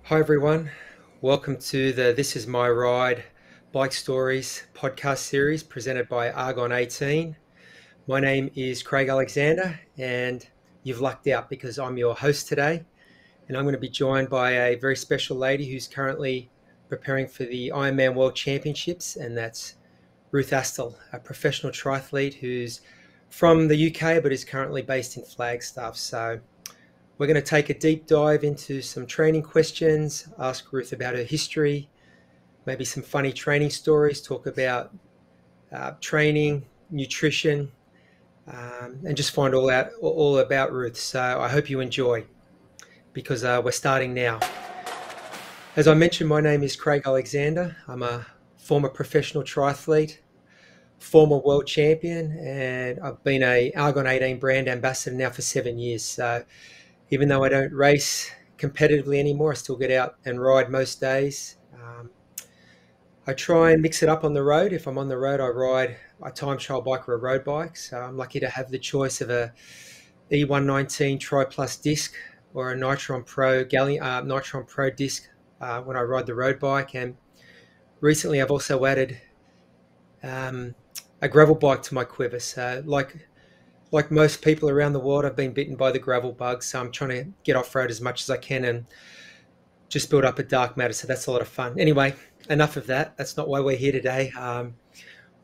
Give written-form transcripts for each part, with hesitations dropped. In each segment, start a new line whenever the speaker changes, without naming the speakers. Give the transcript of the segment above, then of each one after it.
Hi everyone, welcome to the This Is My Ride Bike Stories podcast series presented by Argon 18. My name is Craig Alexander and you've lucked out because I'm your host today, and I'm going to be joined by a very special lady who's currently preparing for the Ironman World Championships, and that's Ruth Astle, a professional triathlete who's from the UK but is currently based in Flagstaff. So we're going to take a deep dive into some training questions, ask Ruth about her history, maybe some funny training stories, talk about training, nutrition, and just find all about Ruth. So I hope you enjoy, because we're starting now. As I mentioned, my name is Craig Alexander. I'm a former professional triathlete, former world champion, and I've been a Argon 18 brand ambassador now for 7 years. So even though I don't race competitively anymore, I still get out and ride most days. I try and mix it up on the road. If I'm on the road, I ride a time trial bike or a road bike. So I'm lucky to have the choice of a E119 Tri Plus disc or a Nitron Pro disc when I ride the road bike. And recently, I've also added a gravel bike to my quiver. So like most people around the world, I've been bitten by the gravel bug, so I'm trying to get off-road as much as I can and just build up a dark matter. So that's a lot of fun. Anyway, enough of that. That's not why we're here today.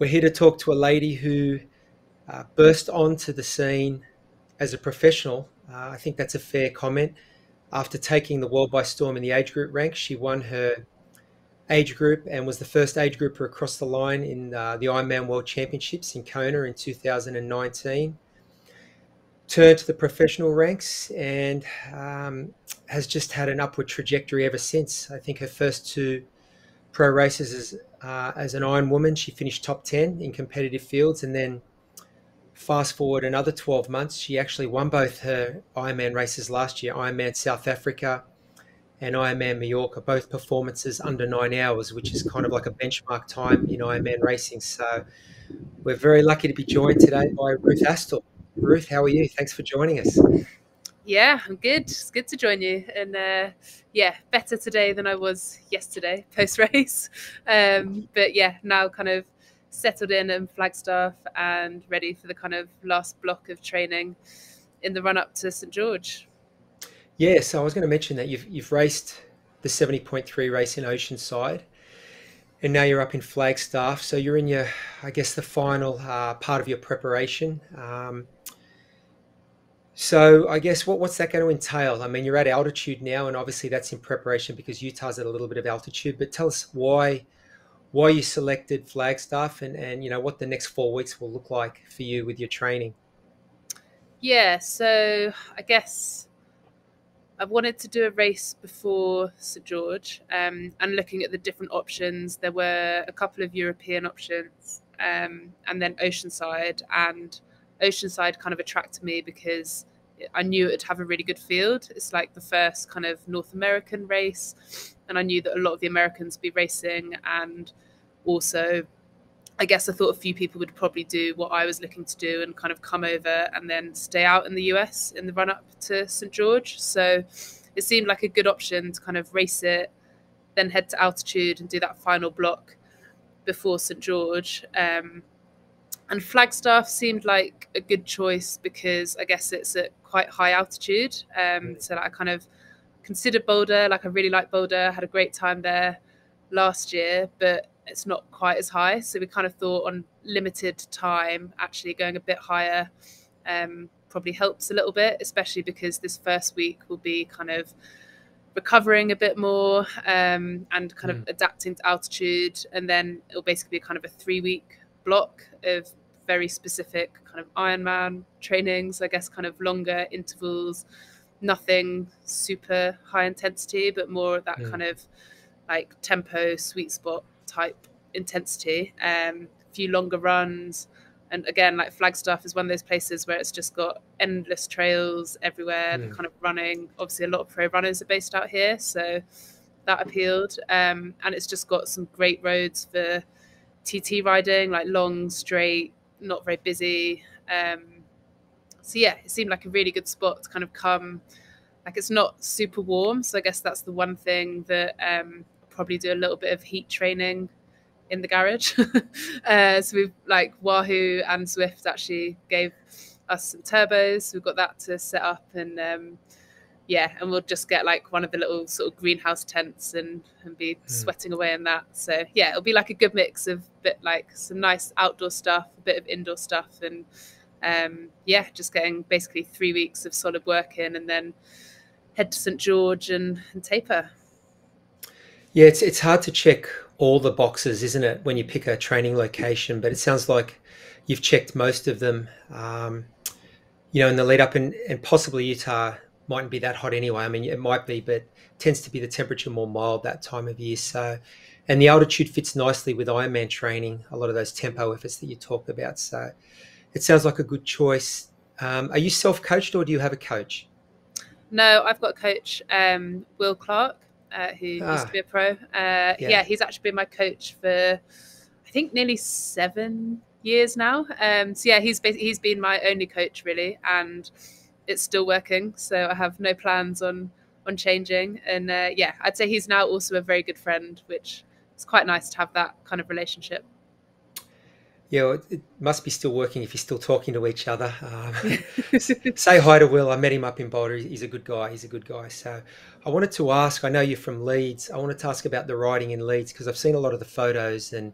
We're here to talk to a lady who burst onto the scene as a professional. I think that's a fair comment. After taking the world by storm in the age group ranks, she won her age group and was the first age grouper across the line in the Ironman World Championships in Kona in 2019. Turned to the professional ranks and has just had an upward trajectory ever since. I think her first two pro races as an Iron woman, she finished top 10 in competitive fields, and then fast forward another 12 months, she actually won both her Ironman races last year, Ironman South Africa and Ironman Mallorca, both performances under 9 hours, which is kind of like a benchmark time in Ironman racing. So we're very lucky to be joined today by Ruth Astle. Ruth, how are you? Thanks for joining us.
Yeah, I'm good. It's good to join you. And yeah, better today than I was yesterday post race. But yeah, now kind of settled in Flagstaff and ready for the kind of last block of training in the run up to St George.
Yeah, so I was going to mention that you've raced the 70.3 race in Oceanside, and now you're up in Flagstaff. So you're in your, I guess, the final part of your preparation. So I guess what's that going to entail? I mean, you're at altitude now, and obviously that's in preparation because Utah's at a little bit of altitude. But tell us why you selected Flagstaff, and what the next 4 weeks will look like for you with your training.
Yeah, so I guess I've wanted to do a race before St George, and looking at the different options, there were a couple of European options, and then Oceanside. And Oceanside kind of attracted me because I knew it'd have a really good field. It's like the first kind of North American race, and I knew that a lot of the Americans would be racing, and also I guess I thought a few people would probably do what I was looking to do and kind of come over and then stay out in the US in the run up to St George. So it seemed like a good option to kind of race it, then head to altitude and do that final block before St George. And Flagstaff seemed like a good choice because I guess it's at quite high altitude. So I kind of considered Boulder. Like I really like Boulder. I had a great time there last year, but it's not quite as high. So we kind of thought on limited time, actually going a bit higher probably helps a little bit, especially because this first week will be kind of recovering a bit more and kind of adapting to altitude. And then it'll basically be kind of a 3-week block of very specific kind of Ironman trainings, I guess kind of longer intervals, nothing super high intensity, but more of that kind of like tempo, sweet spot type intensity. A few longer runs. And again, like Flagstaff is one of those places where it's just got endless trails everywhere, kind of running. Obviously, a lot of pro runners are based out here, so that appealed. And it's just got some great roads for TT riding, like long, straight, not very busy. So yeah, it seemed like a really good spot to kind of come like it's not super warm. So I guess that's the one thing that probably do a little bit of heat training in the garage. So we've like Wahoo and Zwift actually gave us some turbos. So we've got that to set up, and and we'll just get like one of the little sort of greenhouse tents and be sweating away in that. So yeah, it'll be like a good mix of bit like some nice outdoor stuff, a bit of indoor stuff, and just getting basically 3 weeks of solid work in, and then head to St George and taper.
Yeah, it's hard to check all the boxes, isn't it, when you pick a training location? But it sounds like you've checked most of them, in the lead up, and possibly Utah mightn't be that hot anyway. I mean, it might be, but it tends to be the temperature more mild that time of year. So, and the altitude fits nicely with Ironman training, a lot of those tempo efforts that you talked about. So it sounds like a good choice. Are you self-coached or do you have a coach?
No, I've got a coach, Will Clark, who used to be a pro. He's actually been my coach for, I think, nearly 7 years now. He's been my only coach really, and it's still working. So I have no plans on changing. And I'd say he's now also a very good friend, which is quite nice to have that kind of relationship.
Yeah, it must be still working if you're still talking to each other. Say hi to Will. I met him up in Boulder. He's a good guy. So I wanted to ask, I know you're from Leeds. I wanted to ask about the riding in Leeds because I've seen a lot of the photos, and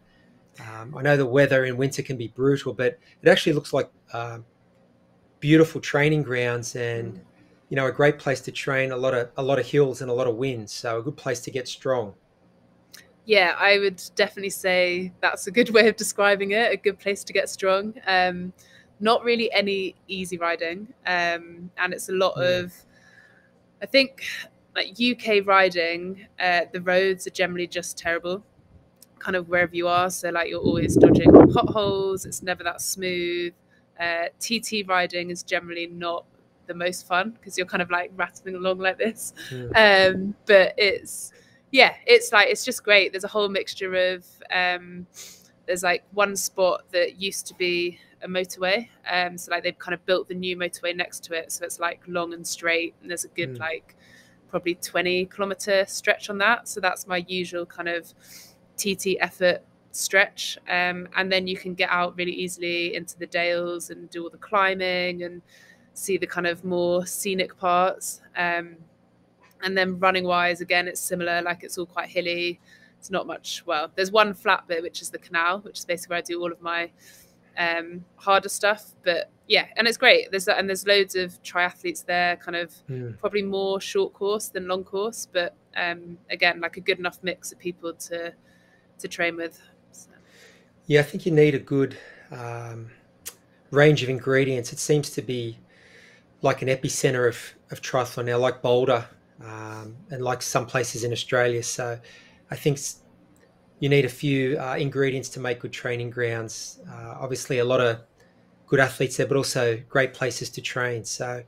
I know the weather in winter can be brutal, but it actually looks like beautiful training grounds and, a great place to train, a lot of hills and a lot of wind. So a good place to get strong.
Yeah, I would definitely say that's a good way of describing it. A good place to get strong. Not really any easy riding. And it's a lot of, I think, like UK riding, the roads are generally just terrible, kind of wherever you are. So like you're always dodging potholes. It's never that smooth. TT riding is generally not the most fun because you're kind of like rattling along like this. But it's just great. There's a whole mixture of there's like one spot that used to be a motorway, so like they've kind of built the new motorway next to it, so it's like long and straight, and there's a good like probably 20-kilometer stretch on that. So that's my usual kind of TT effort stretch, and then you can get out really easily into the dales and do all the climbing and see the kind of more scenic parts. And then running wise, again, it's similar, like it's all quite hilly. It's not much, well, there's one flat bit, which is the canal, which is basically where I do all of my harder stuff. But yeah, and it's great. There's loads of triathletes there, kind of probably more short course than long course. But again, like a good enough mix of people to train with. So.
Yeah, I think you need a good range of ingredients. It seems to be like an epicenter of triathlon now, like Boulder. And like some places in Australia. So I think you need a few ingredients to make good training grounds. Obviously, a lot of good athletes there, but also great places to train. So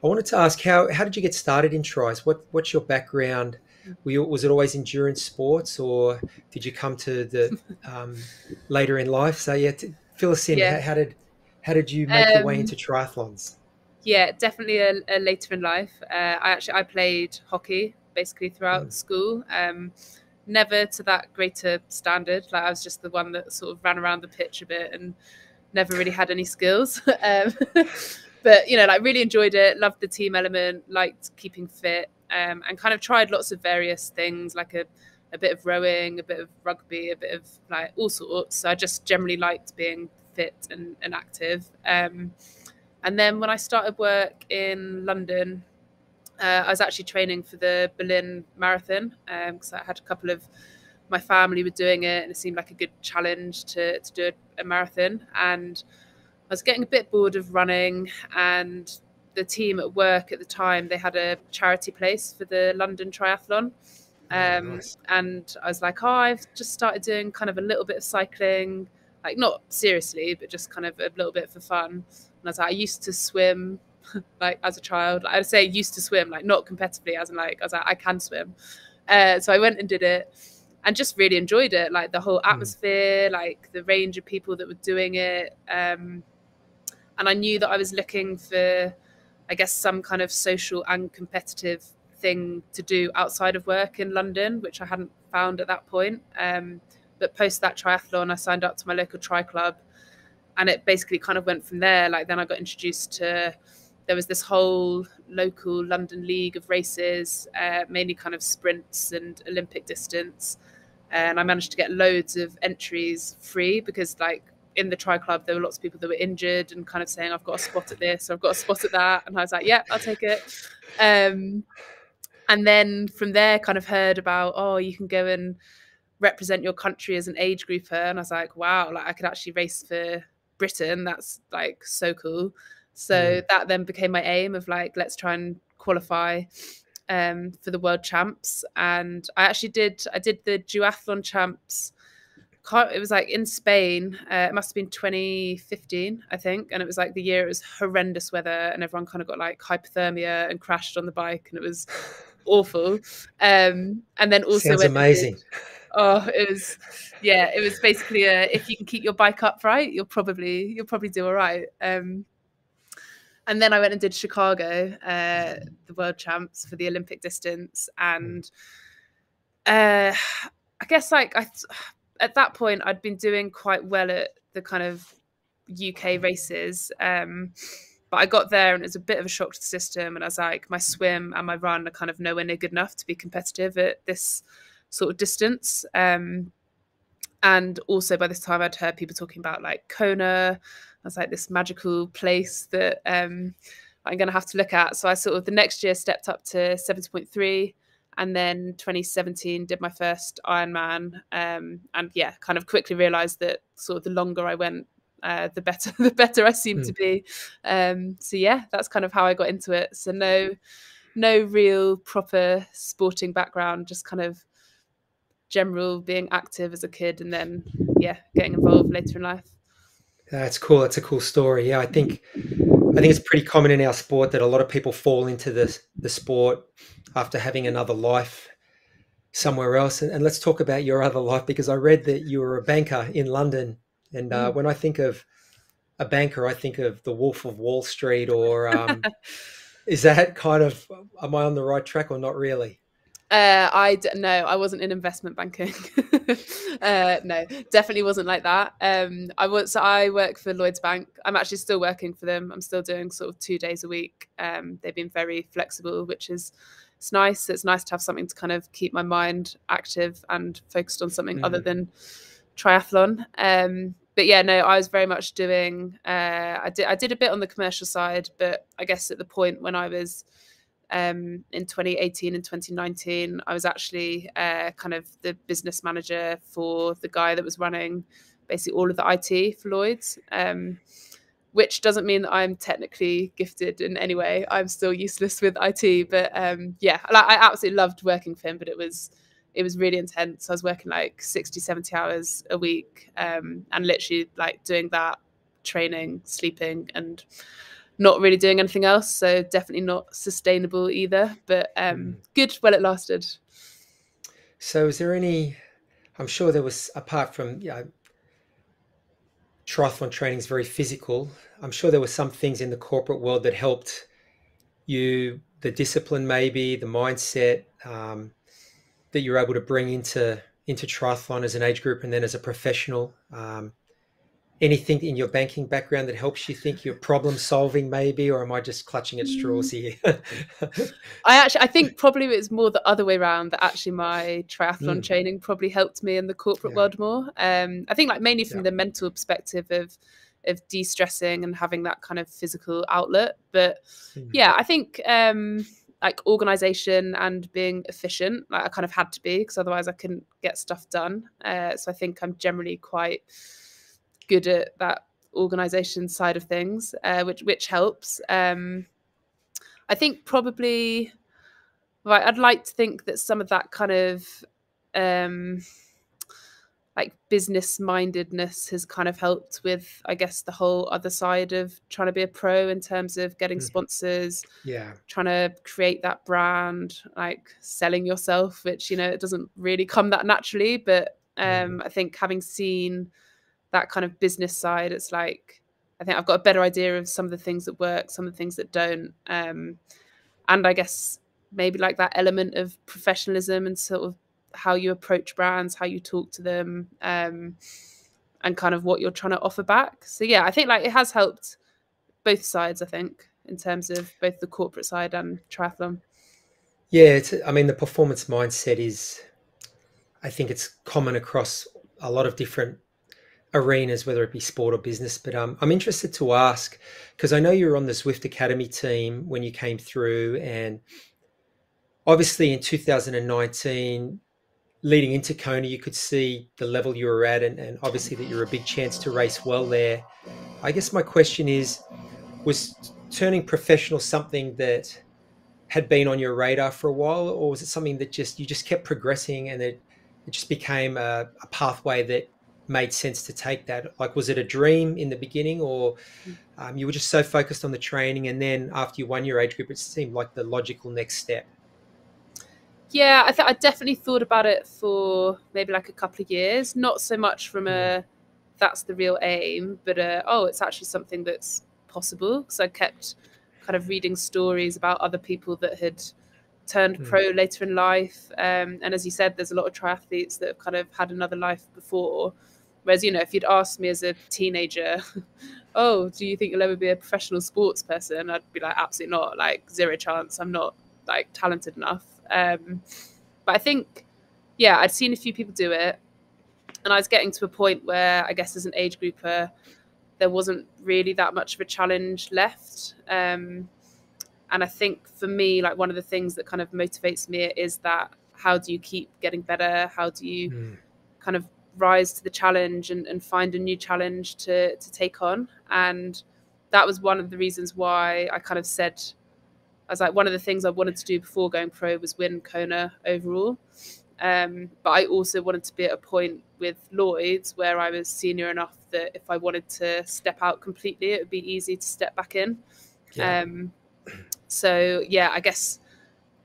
I wanted to ask, how did you get started in tries? What's your background? Was it always endurance sports, or did you come to the later in life? So fill us in.
Yeah.
How did you make your way into triathlons?
Yeah, definitely a later in life. I played hockey basically throughout school. Never to that greater standard. Like I was just the one that sort of ran around the pitch a bit and never really had any skills. But like really enjoyed it. Loved the team element. Liked keeping fit. And kind of tried lots of various things, like a bit of rowing, a bit of rugby, a bit of like all sorts. So I just generally liked being fit and active. And then when I started work in London, I was actually training for the Berlin Marathon because I had a couple of my family were doing it, and it seemed like a good challenge to do a marathon. And I was getting a bit bored of running, and the team at work at the time, they had a charity place for the London Triathlon.
Nice.
And I was like, I've just started doing kind of a little bit of cycling, like not seriously, but just kind of a little bit for fun. And I was like, I used to swim like as a child. I'd say used to swim, like not competitively, as in like, I was like, I can swim. So I went and did it and just really enjoyed it. Like the whole atmosphere, like the range of people that were doing it. And I knew that I was looking for I guess, some kind of social and competitive thing to do outside of work in London, which I hadn't found at that point. But post that triathlon, I signed up to my local tri club, and it basically kind of went from there. Like then I got introduced to, there was this whole local London league of races, mainly kind of sprints and Olympic distance. And I managed to get loads of entries free because like in the tri club, there were lots of people that were injured and kind of saying, I've got a spot at this, I've got a spot at that. And I was like, yeah, I'll take it. And then from there kind of heard about, oh, you can go and represent your country as an age grouper. And I was like, wow, like I could actually race for Britain. That's like so cool. So that then became my aim of like, let's try and qualify for the world champs. And I did the duathlon champs. It was like in Spain. It must have been 2015, I think. And it was like the year it was horrendous weather and everyone kind of got like hypothermia and crashed on the bike. And it was awful. And then also
sounds amazing.
It was basically if you can keep your bike upright, you'll probably do all right. And then I went and did Chicago, the world champs for the Olympic distance. And I guess like at that point I'd been doing quite well at the kind of UK races. But I got there and it was a bit of a shock to the system. And I was like, my swim and my run are kind of nowhere near good enough to be competitive at this sort of distance. And also by this time I'd heard people talking about like Kona. I was like, this magical place that I'm going to have to look at. So I sort of the next year stepped up to 70.3, and then 2017 did my first Ironman. And yeah, kind of quickly realized that sort of the longer I went, the better I seemed to be. So yeah, that's kind of how I got into it. So no real proper sporting background, just kind of general being active as a kid, and then yeah, getting involved later in life.
That's cool. That's a cool story. Yeah, I think it's pretty common in our sport that a lot of people fall into the sport after having another life somewhere else. And let's talk about your other life, because I read that you were a banker in London. And when I think of a banker, I think of the Wolf of Wall Street, or is that kind of, am I on the right track or not really?
No, I wasn't in investment banking. No, definitely wasn't like that. I work for Lloyds Bank. I'm actually still working for them. I'm still doing sort of 2 days a week. They've been very flexible, which is it's nice. It's nice to have something to kind of keep my mind active and focused on something other than triathlon. But yeah, no, I was very much doing. I did a bit on the commercial side, but I guess at the point when I was in 2018 and 2019, I was actually kind of the business manager for the guy that was running basically all of the IT for Lloyds, which doesn't mean that I'm technically gifted in any way. I'm still useless with IT, but yeah, I absolutely loved working for him, but it was really intense. I was working like 60, 70 hours a week, and literally like doing that, training, sleeping, and not really doing anything else. So definitely not sustainable either, but good while it lasted.
So is there any, I'm sure there was, apart from, triathlon training is very physical. I'm sure there were some things in the corporate world that helped you, the discipline, maybe the mindset, that you're able to bring into triathlon as an age group and then as a professional. Anything in your banking background that helps you think you're problem solving, maybe, or am I just clutching at straws here?
I think probably it's more the other way around, that actually my triathlon training probably helped me in the corporate world more. I think like mainly from the mental perspective of de-stressing and having that kind of physical outlet. But yeah, I think like organization and being efficient, like I kind of had to be, because otherwise I couldn't get stuff done. So I think I'm generally quite good at that organization side of things, which helps. I think probably, right, I'd like to think that some of that kind of like business mindedness has kind of helped with, I guess, the whole other side of trying to be a pro in terms of getting sponsors, trying to create that brand, like selling yourself, which, you know, it doesn't really come that naturally. But I think having seen that kind of business side, it's like, I think I've got a better idea of some of the things that work, some of the things that don't. And I guess maybe like that element of professionalism and sort of how you approach brands, how you talk to them, and kind of what you're trying to offer back. So yeah, I think like it has helped both sides, I think, in terms of both the corporate side and triathlon.
Yeah, I mean, the performance mindset is, I think it's common across a lot of different arenas, whether it be sport or business. But I'm interested to ask, because I know you were on the Zwift Academy team when you came through, and obviously in 2019, leading into Kona, you could see the level you were at, and obviously that you're a big chance to race well there. I guess my question is, was turning professional something that had been on your radar for a while, or was it something that you just kept progressing and it just became a pathway that made sense to take that? Like, was it a dream in the beginning, or you were just so focused on the training, and then after you won your age group, it seemed like the logical next step?
Yeah, I definitely thought about it for maybe like a couple of years, not so much from a that's the real aim, but oh, it's actually something that's possible, because I kept kind of reading stories about other people that had turned pro later in life. And as you said, there's a lot of triathletes that have kind of had another life before. Whereas, you know, if you'd asked me as a teenager, oh, do you think you'll ever be a professional sports person? I'd be like, absolutely not, like zero chance. I'm not like talented enough. But I think, yeah, I'd seen a few people do it, and I was getting to a point where I guess as an age grouper, there wasn't really that much of a challenge left. And I think for me, like one of the things that kind of motivates me is that how do you keep getting better? How do you kind of rise to the challenge and find a new challenge to take on? And that was one of the reasons why I kind of said, I was like, one of the things I wanted to do before going pro was win Kona overall. But I also wanted to be at a point with Lloyd's where I was senior enough that if I wanted to step out completely, it would be easy to step back in.
Yeah.
So yeah, I guess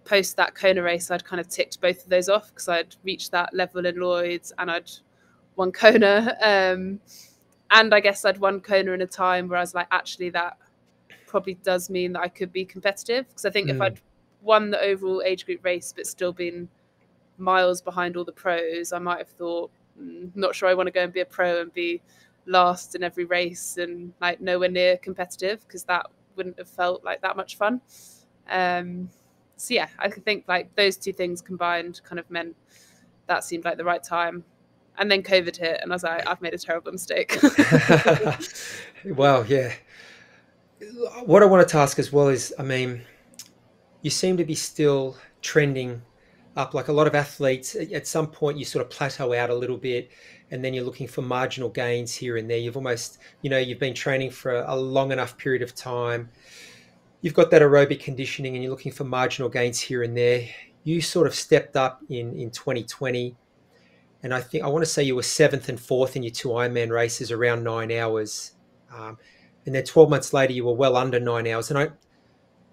post that Kona race, I'd kind of ticked both of those off, because I'd reached that level in Lloyd's and I'd won Kona. And I guess I'd won Kona in a time where I was like, actually, that probably does mean that I could be competitive. Because I think if I'd won the overall age group race but still been miles behind all the pros, I might have thought, not sure I want to go and be a pro and be last in every race and like nowhere near competitive, because that wouldn't have felt like that much fun. So yeah, I think like those two things combined kind of meant that seemed like the right time. And then COVID hit, and I was like, I've made a terrible mistake.
Well, yeah. What I wanted to ask as well is, I mean, you seem to be still trending up. Like a lot of athletes, at some point you sort of plateau out a little bit, and then you're looking for marginal gains here and there. You've almost, you've been training for a long enough period of time. You've got that aerobic conditioning and you're looking for marginal gains here and there. You sort of stepped up in 2020. And I want to say you were 7th and 4th in your 2 Ironman races, around 9 hours. And then 12 months later, you were well under 9 hours. And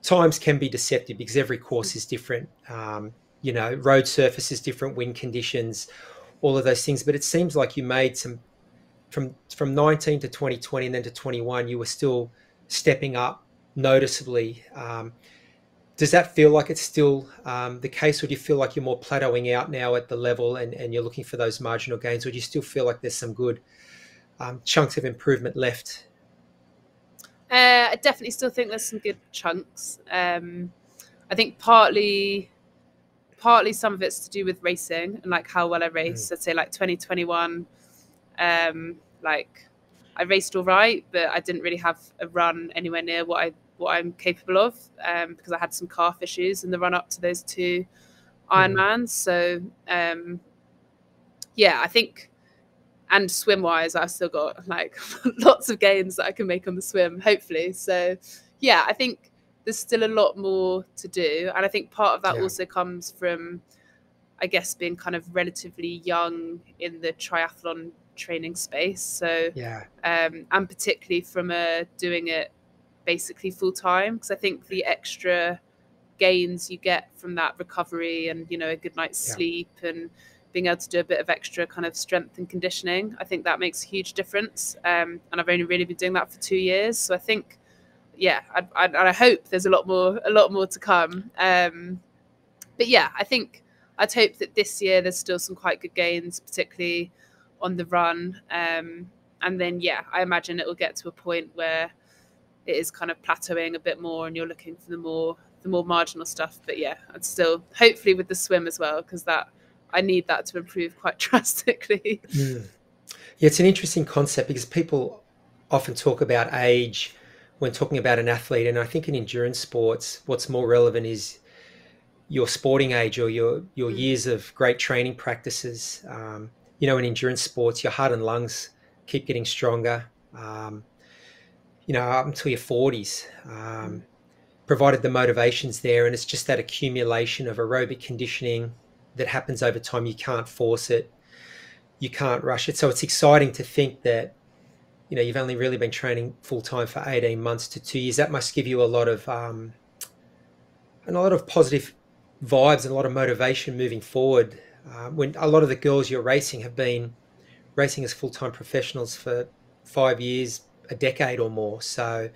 times can be deceptive because every course is different. Road surface is different, wind conditions, all of those things. But it seems like you made some, from 19 to 2020 and then to 21, you were still stepping up noticeably. Does that feel like it's still the case, or do you feel like you're more plateauing out now at the level and you're looking for those marginal gains, or do you still feel like there's some good chunks of improvement left?
I definitely still think there's some good chunks. I think partly some of it's to do with racing and like how well I race. I'd say like 2021, like I raced all right, but I didn't really have a run anywhere near what I'm capable of, because I had some calf issues in the run up to those 2 Ironmans. So yeah, I think, and swim wise, I've still got like lots of gains that I can make on the swim, hopefully. So yeah, I think there's still a lot more to do. And I think part of that also comes from, I guess, being kind of relatively young in the triathlon training space. So and particularly from doing it basically full time, because I think the extra gains you get from that recovery and a good night's sleep and being able to do a bit of extra kind of strength and conditioning, I think that makes a huge difference. And I've only really been doing that for 2 years. So I think, yeah, I hope there's a lot more to come. But yeah, I think I'd hope that this year there's still some quite good gains, particularly on the run. And then, yeah, I imagine it will get to a point where it is kind of plateauing a bit more and you're looking for the more marginal stuff. But yeah, I'd still, hopefully with the swim as well, because I need that to improve quite drastically.
Yeah, it's an interesting concept because people often talk about age when talking about an athlete. And I think in endurance sports, what's more relevant is your sporting age or your years of great training practices. In endurance sports, your heart and lungs keep getting stronger, up until your 40s, provided the motivation's there. And it's just that accumulation of aerobic conditioning that happens over time. You can't force it. You can't rush it. So it's exciting to think that, you've only really been training full time for 18 months to 2 years. That must give you a lot of positive vibes and a lot of motivation moving forward. When a lot of the girls you're racing have been racing as full-time professionals for 5 years, a decade or more. So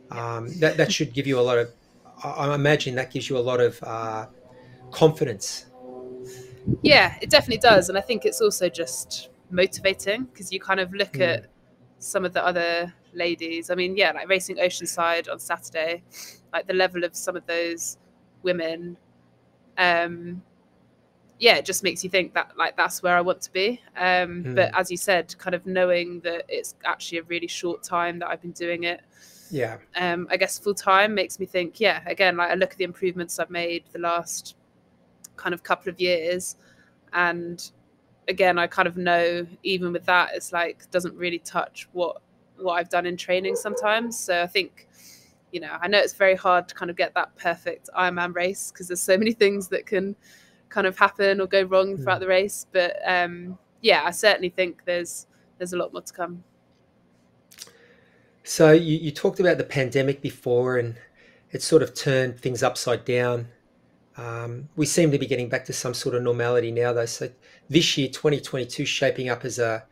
that should give you a lot of, I imagine that gives you a lot of confidence.
Yeah, it definitely does. And I think it's also just motivating because you kind of look at some of the other ladies. I mean, yeah, like racing Oceanside on Saturday, like the level of some of those women, it just makes you think that like that's where I want to be. But as you said, kind of knowing that it's actually a really short time that I've been doing it.
Yeah.
I guess full time makes me think, again, like I look at the improvements I've made the last kind of couple of years, and again, I kind of know even with that, it's like doesn't really touch what I've done in training sometimes. So I think, I know it's very hard to kind of get that perfect Ironman race because there's so many things that can kind of happen or go wrong throughout the race. But I certainly think there's a lot more to come.
So you talked about the pandemic before, and it sort of turned things upside down. We seem to be getting back to some sort of normality now, though. So this year, 2022, shaping up as a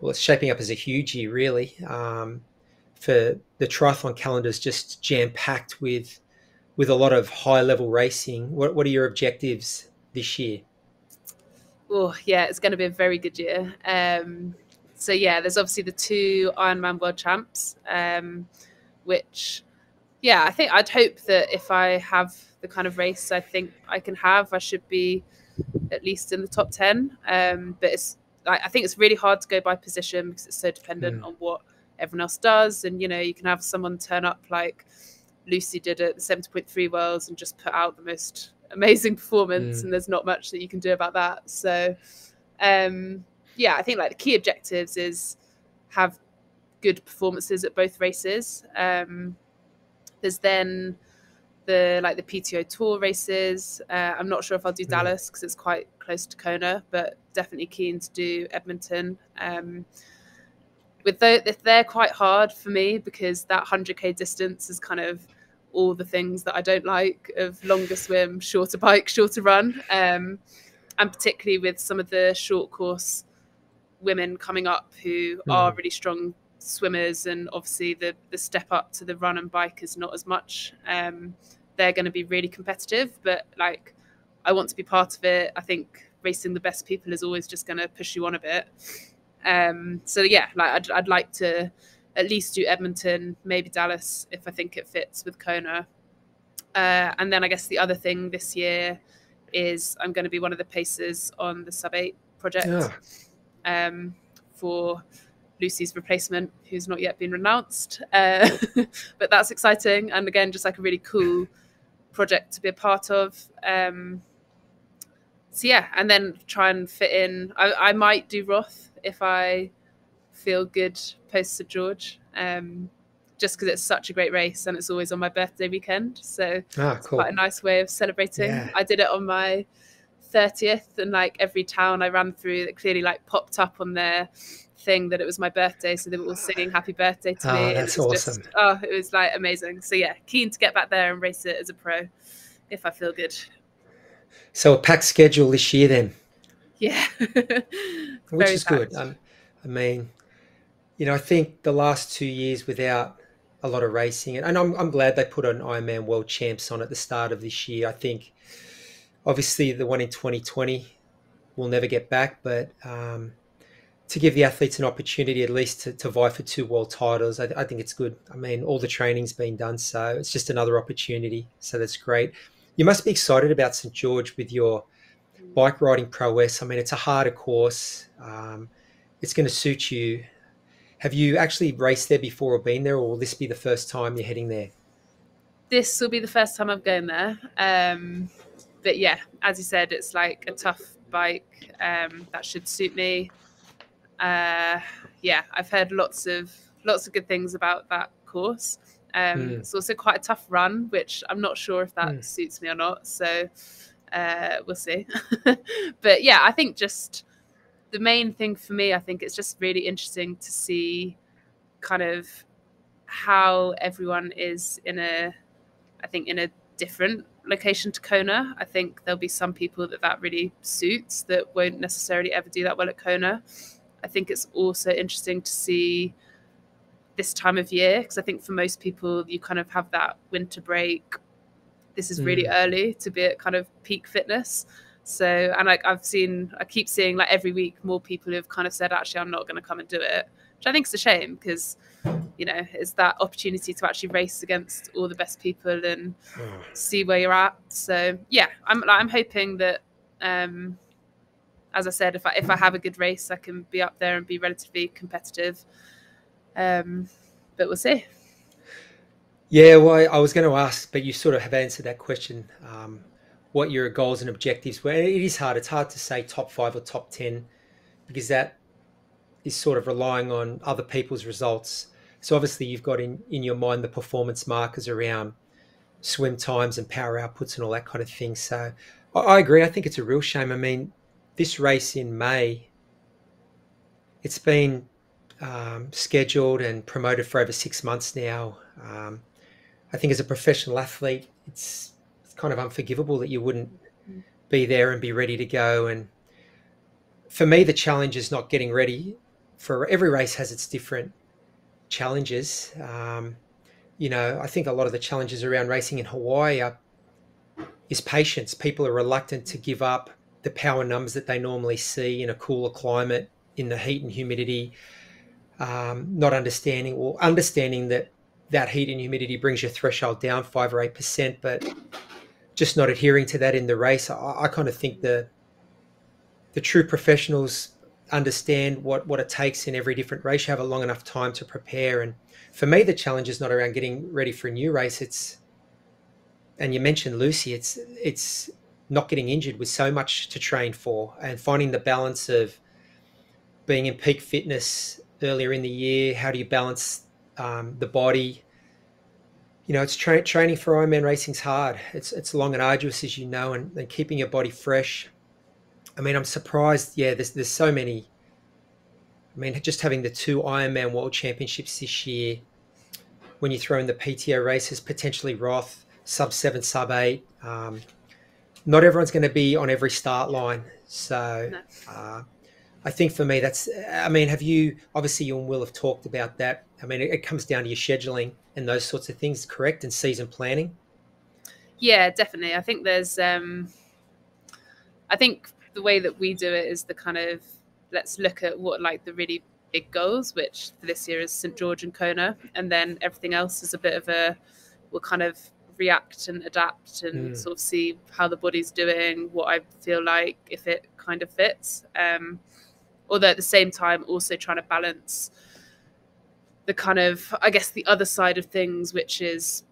huge year, really. For the triathlon calendar is just jam-packed with a lot of high-level racing. What are your objectives this year?
Oh, yeah, it's going to be a very good year. So, there's obviously the 2 Ironman World Champs, which, I think I'd hope that if I have the kind of race I think I can have, I should be at least in the top 10. But it's like, I think it's really hard to go by position because it's so dependent on what everyone else does. And, you can have someone turn up like Lucy did at the 70.3 Worlds and just put out the most amazing performance, and there's not much that you can do about that. So, I think like the key objectives is have good performances at both races. There's then the PTO Tour races. I'm not sure if I'll do Dallas because it's quite close to Kona, but definitely keen to do Edmonton. They're quite hard for me because that 100k distance is kind of all the things that I don't like of longer swim, shorter bike, shorter run, and particularly with some of the short course women coming up who are really strong swimmers, and obviously the step up to the run and bike is not as much. They're going to be really competitive, but like I want to be part of it. I think racing the best people is always just going to push you on a bit. I'd like to at least do Edmonton, maybe Dallas if I think it fits with Kona. And then I guess the other thing this year is I'm going to be one of the pacers on the Sub-8 project for Lucy's replacement, who's not yet been announced. But that's exciting. And again, just like a really cool project to be a part of. And then try and fit in. I might do Roth if I feel good post St George, just because it's such a great race and it's always on my birthday weekend. So it's quite a nice way of celebrating. Yeah. I did it on my 30th, and like every town I ran through, that clearly like popped up on their thing that it was my birthday, so they were all singing happy birthday to me.
That's awesome.
It was like amazing. So keen to get back there and race it as a pro if I feel good.
So a packed schedule this year then?
Yeah.
which
Very
is good.
packed.
I mean, I think the last 2 years without a lot of racing, and I'm glad they put an Ironman World Champs on at the start of this year. I think obviously the one in 2020 will never get back, but to give the athletes an opportunity at least to vie for 2 world titles, I think it's good. I mean, all the training's been done, so it's just another opportunity. So that's great. You must be excited about St. George with your bike riding prowess. I mean, it's a harder course. It's going to suit you. Have you actually raced there before or been there, or will this be the first time you're heading there?
This will be the first time I'm going there. But yeah, as you said, it's like a tough bike that should suit me. Yeah, I've heard lots of good things about that course. It's also quite a tough run, which I'm not sure if that suits me or not. So we'll see. But yeah, I think just the main thing for me, I think it's just really interesting to see kind of how everyone is in a different location to Kona. I think there'll be some people that really suits that won't necessarily ever do that well at Kona. I think it's also interesting to see this time of year, because I think for most people you kind of have that winter break. This is really early to be at kind of peak fitness. So, and like I keep seeing like every week more people who have kind of said, actually, I'm not going to come and do it, which I think is a shame, because it's that opportunity to actually race against all the best people and see where you're at. So yeah, I'm hoping that, as I said, if I have a good race, I can be up there and be relatively competitive. But we'll see.
Yeah, well, I was going to ask, but you sort of have answered that question. What your goals and objectives were. It is hard. It's hard to say top 5 or top 10, because that is sort of relying on other people's results. So obviously you've got in your mind the performance markers around swim times and power outputs and all that kind of thing. So I agree. I think it's a real shame. I mean, this race in May, it's been scheduled and promoted for over 6 months now. I think as a professional athlete, it's kind of unforgivable that you wouldn't be there and be ready to go. And for me, the challenge is not getting ready. For every race has its different challenges. I think a lot of the challenges around racing in Hawaii is patience. People are reluctant to give up the power numbers that they normally see in a cooler climate, in the heat and humidity, not understanding that heat and humidity brings your threshold down 5 or 8%, but just not adhering to that in the race. I kind of think the true professionals understand what it takes in every different race. You have a long enough time to prepare. And for me, the challenge is not around getting ready for a new race. And you mentioned Lucy, it's not getting injured with so much to train for, and finding the balance of being in peak fitness earlier in the year. How do you balance the body? It's training for Ironman racing's hard. It's long and arduous, as you know, and keeping your body fresh. I mean, I'm surprised. Yeah, there's so many. I mean, just having the 2 Ironman World Championships this year, when you throw in the PTO races, potentially Roth, sub 7, sub 8. Not everyone's going to be on every start line. So I think for me, obviously you and Will have talked about that. I mean, it comes down to your scheduling and those sorts of things, correct? And season planning.
Yeah, definitely. I think I think the way that we do it is the kind of, let's look at what like the really big goals, which for this year is St. George and Kona, and then everything else is a bit of we'll kind of react and adapt and sort of see how the body's doing, what I feel like, if it kind of fits. Although at the same time also trying to balance the kind of, I guess, the other side of things, which is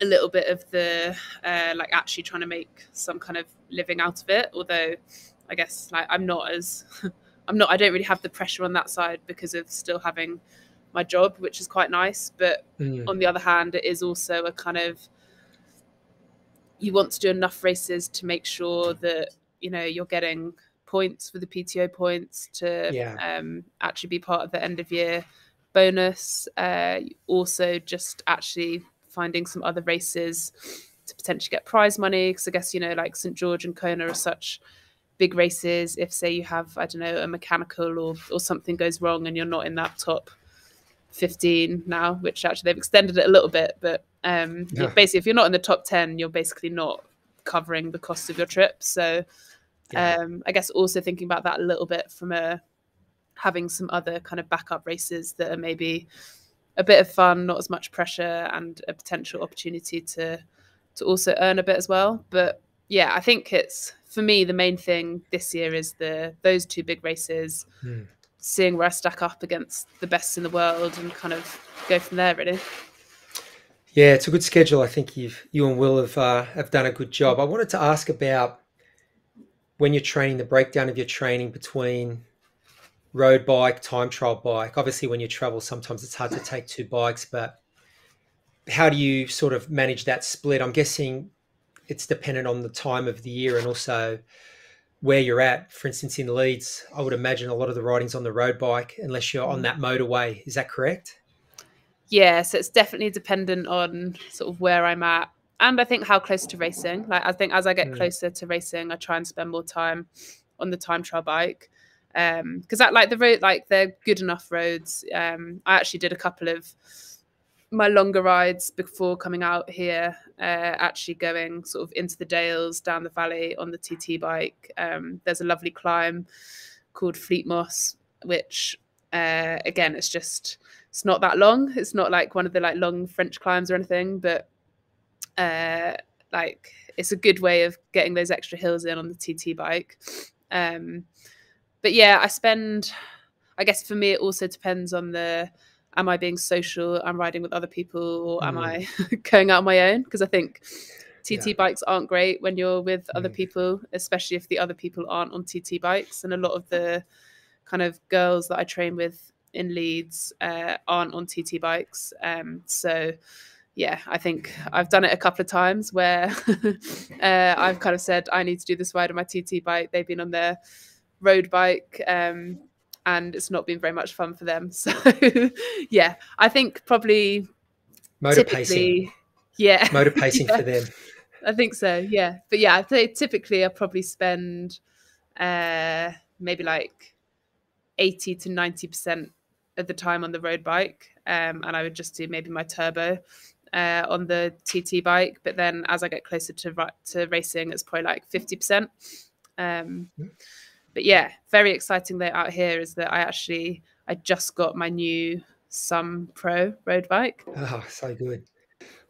a little bit of the like actually trying to make some kind of living out of it. Although I guess like I don't really have the pressure on that side because of still having my job, which is quite nice. But on the other hand, it is also a kind of, you want to do enough races to make sure that you're getting points for the PTO points to actually be part of the end of year bonus. Also just actually finding some other races to potentially get prize money, because I guess like St. George and Kona are such big races, if say you have, I don't know, a mechanical or something goes wrong and you're not in that top 15 now, which actually they've extended it a little bit, but basically if you're not in the top 10, you're basically not covering the cost of your trip. So I guess also thinking about that a little bit from having some other kind of backup races that are maybe a bit of fun, not as much pressure, and a potential opportunity to also earn a bit as well. But yeah, I think it's, for me, the main thing this year is those two big races, seeing where I stack up against the best in the world and kind of go from there, really.
Yeah, it's a good schedule. I think you and Will have done a good job. I wanted to ask about when you're training, the breakdown of your training between road bike, time trial bike. Obviously, when you travel, sometimes it's hard to take two bikes, but how do you sort of manage that split? I'm guessing it's dependent on the time of the year and also where you're at. For instance, in Leeds, I would imagine a lot of the riding's on the road bike unless you're on that motorway. Is that correct?
Yeah, so it's definitely dependent on sort of where I'm at, and I think how close to racing. Like, I think as I get closer to racing, I try and spend more time on the time trial bike, because like the road, like they're good enough roads. I actually did a couple of my longer rides before coming out here, actually going sort of into the Dales, down the valley on the TT bike. There's a lovely climb called Fleet Moss, which again, it's not that long. It's not like one of the like long French climbs or anything, but like it's a good way of getting those extra hills in on the TT bike. But yeah, I guess for me, it also depends on am I being social? I'm riding with other people, or am I going out on my own? Because I think TT bikes aren't great when you're with other people, especially if the other people aren't on TT bikes. And a lot of the kind of girls that I train with in Leeds aren't on TT bikes. So yeah, I think I've done it a couple of times where I've kind of said, I need to do this ride on my TT bike. They've been on their road bike, and it's not been very much fun for them. So yeah, I think probably
Motor pacing.
Yeah.
Motor pacing for them.
I think so, yeah. But yeah, I'd say typically I probably spend maybe like 80 to 90% of the time on the road bike, and I would just do maybe my turbo on the TT bike. But then as I get closer to racing, it's probably like 50%. But yeah, very exciting though out here is that I just got my new Some Pro road bike.
Oh, so good.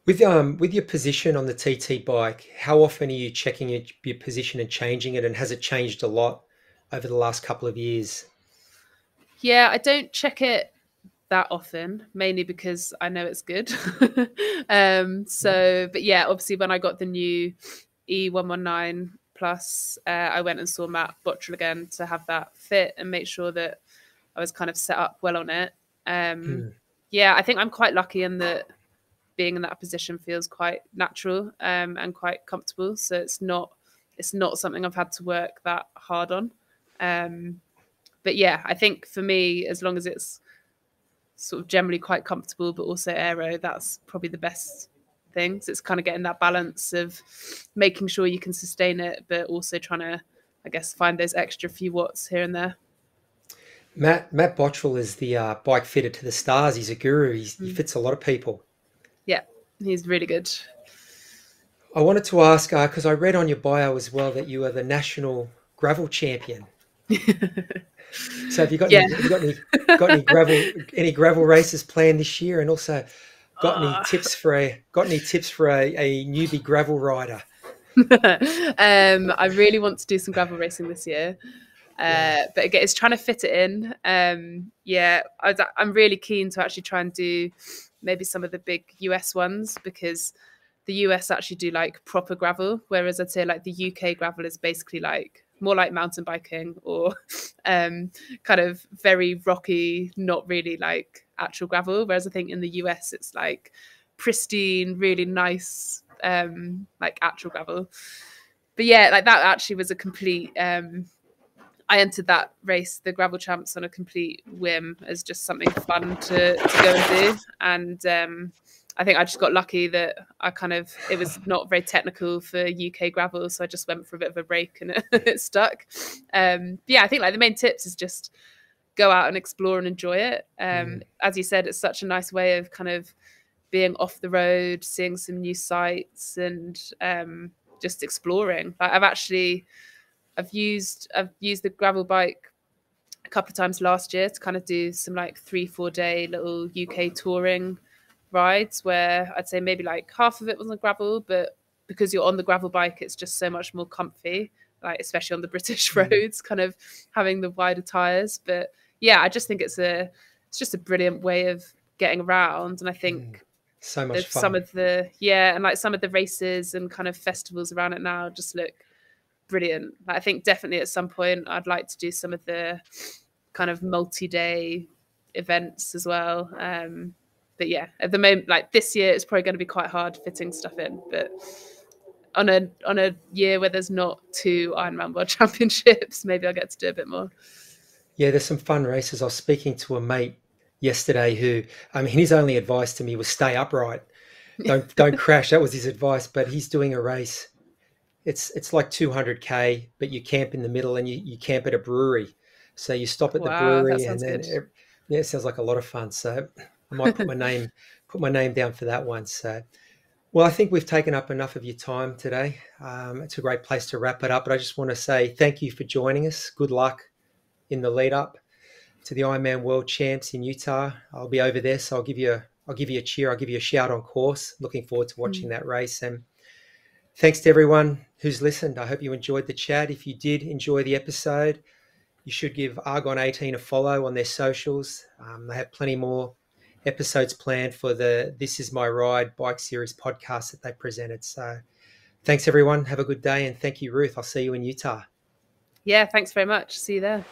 With your position on the TT bike, how often are you checking your position and changing it, and has it changed a lot over the last couple of years?
Yeah, I don't check it that often, mainly because I know it's good. But yeah, obviously when I got the new E119 Plus, I went and saw Matt Bottrell again to have that fit and make sure that I was kind of set up well on it. Yeah, I think I'm quite lucky in that being in that position feels quite natural and quite comfortable. So it's not something I've had to work that hard on. But yeah, I think for me, as long as it's sort of generally quite comfortable, but also aero, that's probably the best thing. So it's kind of getting that balance of making sure you can sustain it, but also trying to, I guess, find those extra few watts here and there.
Matt Bottrell is the bike fitter to the stars. He's a guru. He fits a lot of people.
Yeah, he's really good.
I wanted to ask, because I read on your bio as well that you are the national gravel champion. So have you got any gravel races planned this year, and also got any tips for a newbie gravel rider?
I really want to do some gravel racing this year. But again, it's trying to fit it in. I'm really keen to actually try and do maybe some of the big US ones, because the US actually do like proper gravel, whereas I'd say like the UK gravel is basically like more like mountain biking or kind of very rocky, not really like actual gravel. Whereas I think in the US it's like pristine, really nice, like actual gravel. But yeah, like that actually was a complete I I entered that race, the Gravel Champs, on a complete whim as just something fun to go and do. And I think I just got lucky that it was not very technical for UK gravel, so I just went for a bit of a break and it stuck. Yeah, I think like the main tips is just go out and explore and enjoy it. As you said, it's such a nice way of kind of being off the road, seeing some new sights, and just exploring. Like I've used the gravel bike a couple of times last year to kind of do some like 3-4 day little UK touring rides, where I'd say maybe like half of it was on gravel, but because you're on the gravel bike, it's just so much more comfy, like especially on the British roads, kind of having the wider tires. But yeah, I just think it's just a brilliant way of getting around. And I think
so much fun.
Some of the races and kind of festivals around it now just look brilliant. I think definitely at some point I'd like to do some of the kind of multi-day events as well. But yeah, at the moment, like this year, it's probably going to be quite hard fitting stuff in. But on a year where there's not 2 Ironman World Championships, maybe I'll get to do a bit more.
Yeah, there's some fun races. I was speaking to a mate yesterday who, his only advice to me was stay upright. Don't crash. That was his advice. But he's doing a race. It's like 200K, but you camp in the middle and you camp at a brewery. So you stop at the brewery, and then it sounds like a lot of fun. So I might put my name down for that one. So, well, I think we've taken up enough of your time today. It's a great place to wrap it up. But I just want to say thank you for joining us. Good luck in the lead up to the Ironman World Champs in Utah. I'll be over there, so I'll give you a cheer. I'll give you a shout on course. Looking forward to watching that race. And thanks to everyone who's listened. I hope you enjoyed the chat. If you did enjoy the episode, you should give Argon 18 a follow on their socials. They have plenty more episodes planned for the This Is My Ride bike series podcast that they presented. So thanks, everyone. Have a good day. And thank you, Ruth. I'll see you in Utah.
Yeah, thanks very much. See you there.